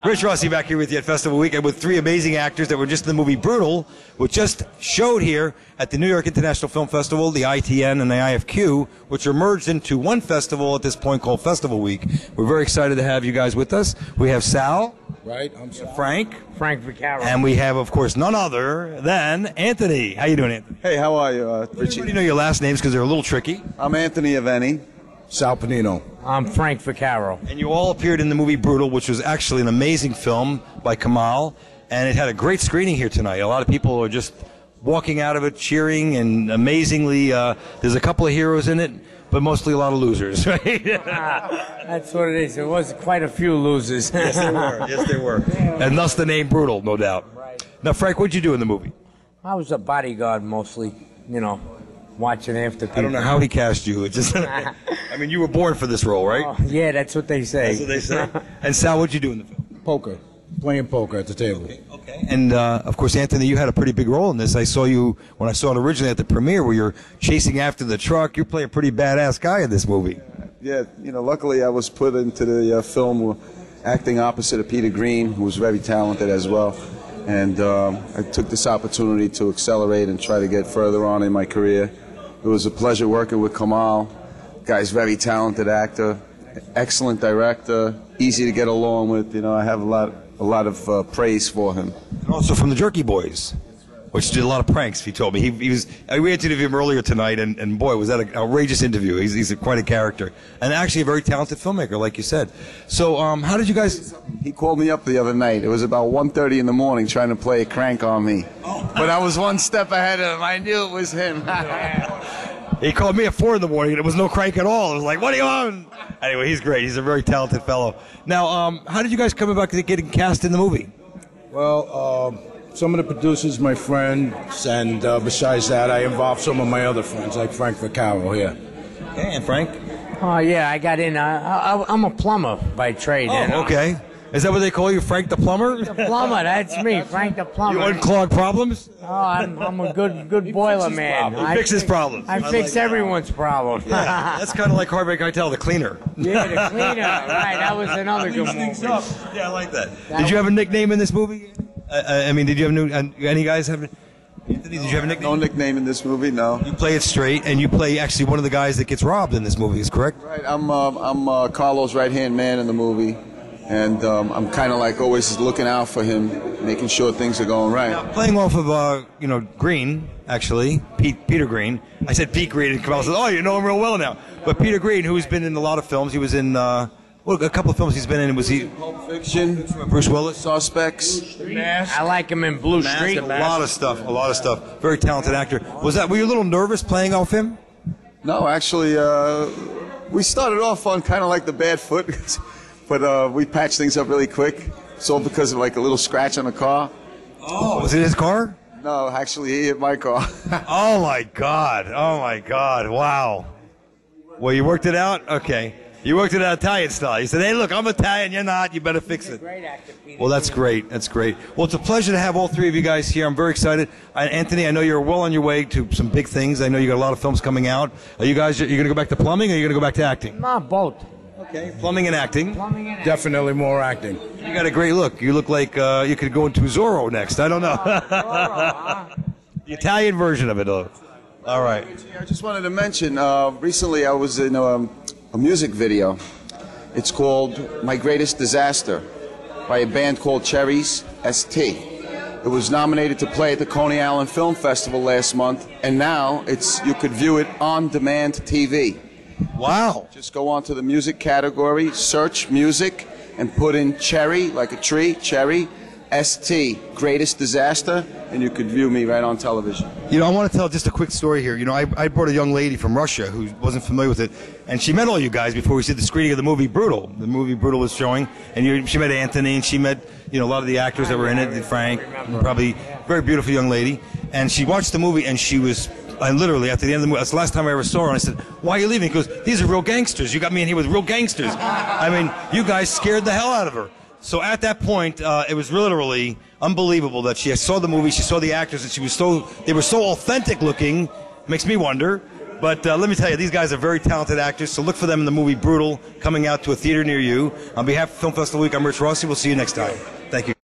Rich Rossi back here with you at Festival Weekend with three amazing actors that were just in the movie Brutal, which just showed here at the New York International Film Festival, the ITN and the IFQ, which are merged into one festival at this point called Festival Week. We're very excited to have you guys with us. We have Sal. Right, I'm Sal. Frank. Frank Vaccaro. And we have, of course, none other than Anthony. How you doing, Anthony? Hey, how are you, Richie? You know your last names because they're a little tricky. I'm Anthony Aveni. Sal Pennino. I'm Frank Vaccaro. And you all appeared in the movie Brutal, which was actually an amazing film by Kamal, and it had a great screening here tonight. A lot of people are just walking out of it cheering, and amazingly, there's a couple of heroes in it, but mostly a lot of losers, right? That's what it is. There was quite a few losers. Yes, there were. Yes, there were. And thus the name Brutal, no doubt. Right. Now, Frank, what'd you do in the movie? I was a bodyguard mostly, you know, watching after people. I don't know how he cast you. It just, I mean, you were born for this role, right? Oh, yeah, that's what they say. That's what they say. And Sal, what'd you do in the film? Poker. Playing poker at the table. Okay. And, of course, Anthony, you had a pretty big role in this. I saw you, when I saw it originally at the premiere, where you're chasing after the truck. You play a pretty badass guy in this movie. Yeah, you know, luckily I was put into the film acting opposite of Peter Green, who was very talented as well. And I took this opportunity to accelerate and try to get further on in my career. It was a pleasure working with Kamal. Guy's very talented actor, excellent director, easy to get along with. You know, I have a lot of praise for him. And also from the Jerky Boys, which did a lot of pranks, he told me. We interviewed him earlier tonight, and boy, was that an outrageous interview. He's quite a character. And actually a very talented filmmaker, like you said. So how did you guys... He called me up the other night. It was about 1:30 in the morning trying to play a crank on me. Oh. But I was one step ahead of him. I knew it was him. He called me at 4 in the morning, and it was no crank at all. I was like, what are you on? Anyway, he's great. He's a very talented fellow. Now, how did you guys come about getting cast in the movie? Well, some of the producers, my friends, and besides that, I involved some of my other friends, like Frank Vaccaro here. Okay, and Frank? Oh, yeah, I got in. I'm a plumber by trade. Oh, you know? okay. Is that what they call you, Frank the Plumber? The plumber, that's me, Frank the plumber. You unclog problems? Oh, I'm a good boiler man. He fixes problems. I fix everyone's problem. Yeah, that's kind of like Harvey Keitel, the cleaner. Yeah, the cleaner. Right, that was another good movie. Yeah, I like that. Did you have a nickname in this movie? I mean, did you have any guys have? Anthony, did you have a nickname? No nickname in this movie, no. You play it straight, and you play actually one of the guys that gets robbed in this movie. Is correct? Right. I'm Carlo's right-hand man in the movie, and I'm kind of like always looking out for him, making sure things are going right. Now, playing off of Green, actually, Peter Green. I said Pete Green, and Kamal said, "Oh, you know him real well now." But Peter Green, who's been in a lot of films, he was in. Well, a couple of films he's been in. Was he Pulp Fiction, Bruce Willis? Suspects. I like him in Blue Street. A lot of stuff. Very talented actor. Were you a little nervous playing off him? No, actually, we started off on kind of like the bad foot, but we patched things up really quick. It's all because of like a little scratch on the car. Oh, was it his car? No, actually, he hit my car. Oh my God! Wow. Well, you worked it out. Okay. You worked it out Italian style. You said, hey, look, I'm Italian, you're not, you better fix it. Well, that's great. That's great. Well, it's a pleasure to have all three of you guys here. I'm very excited. Anthony, I know you're well on your way to some big things. I know you got a lot of films coming out. Are you guys, going to go back to plumbing, or are you going to go back to acting? No, both. Okay, plumbing and acting. Definitely more acting. You got a great look. You look like you could go into Zorro next. I don't know. The Italian version of it, though. All right. I just wanted to mention, recently I was in a music video. It's called My Greatest Disaster by a band called Cherries ST. It was nominated to play at the Coney Island Film Festival last month, and now you could view it on demand TV. Wow. Just go on to the music category, search music, and put in Cherry, like a tree, Cherry, ST, Greatest Disaster, and you could view me right on television. You know, I want to tell just a quick story here. You know, I brought a young lady from Russia who wasn't familiar with it, and she met all you guys before we did the screening of the movie Brutal. The movie Brutal was showing, and she met Anthony, and she met, a lot of the actors that were in it, Frank, probably very beautiful young lady, and she watched the movie, and she was... I literally, after the end of the movie, that's the last time I ever saw her, and I said, why are you leaving? He goes, these are real gangsters. You got me in here with real gangsters. I mean, you guys scared the hell out of her. So at that point, it was literally unbelievable that she saw the movie, she saw the actors, and they were so authentic looking, makes me wonder, But let me tell you, these guys are very talented actors, so look for them in the movie Brutal, coming out to a theater near you. On behalf of Film Festival Week, I'm Rich Rossi. We'll see you next time. Thank you.